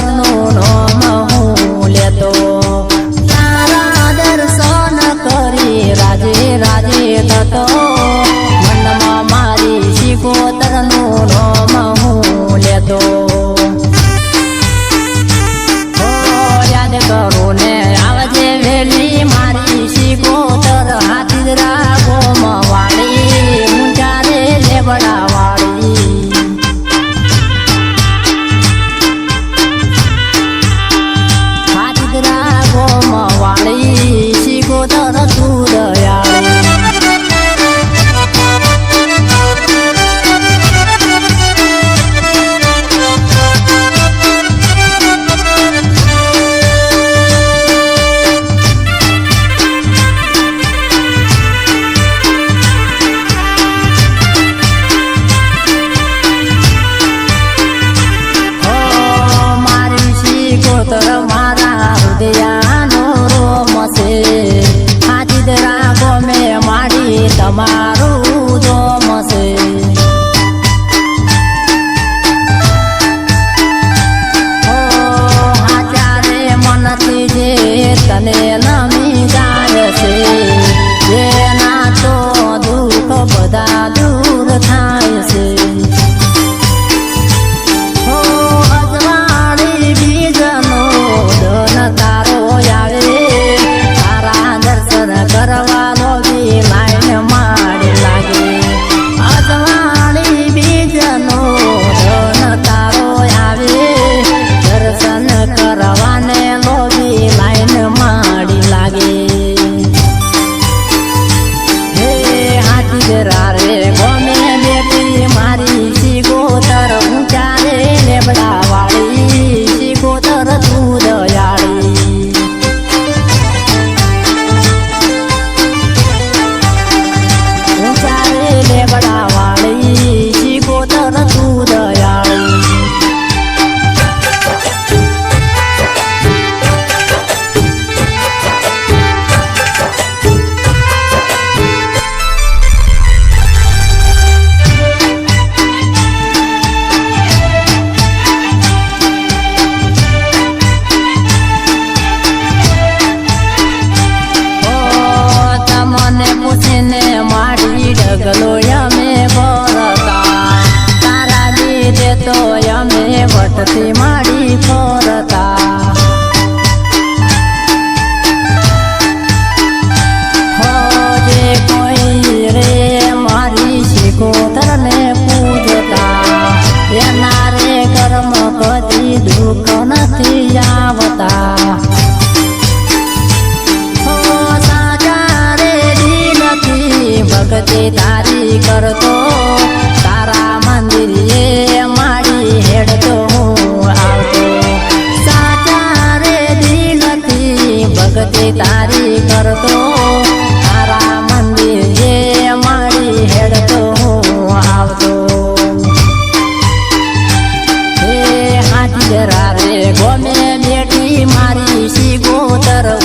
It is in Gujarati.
સિકોતરનું નામ હું લેતો તારા દર્શન કરી રાજે રાજે થતો મનમાં મારી સિકોતરનું નામ હું લેતો યાદ કરું ને આવજે વેલી મારી સિકોતર હાથીદરા ગોમાં વાળી ઊંચા રે લેબડા વાળી હાથીદરા ગોમાં વાળી સિકોતર તું દયાળી સિકોતર મારા હૃદયાનો રોમ છે હાથીદરા ગોમે માડી તમારું જોમ છે હાચા રે મનથી જે તને નમી જાય છે જેના તો દુઃખ બધા દૂર થાય છે કરવાનો બી લાઈન માડી લાગે અજવાળી બીજનો ધન તારો આવે દર્શન કરવાને લોબી લાઈન માડી લાગે હે હાથીદરા રે ગોમે બેટી મારી સિકોતર ઊંચા રે લેબડા વાળી સિકોતર તું દયાળી લેબડા વાળી સિકોતર તું દયાળી તમને પૂછીને માડી ડગલો અમે ભરતા તારા લીધે તો અમે વટથી માડી ફરતા જે કોઈ રે મારી સિકોતરને પૂજતા એના રે કર્મ કદી દુઃખ નથી આવતા ભક્તિ તારી કરતો તારા મંદિરે માડી હેડતો હું આવતો સાચા રે દિલથી ભક્તિ તારી કરતો તારા મંદિરે માડી હેડતો હું આવતો હે હાથીદરા રે ગોમે બેટી મારી સિકોતર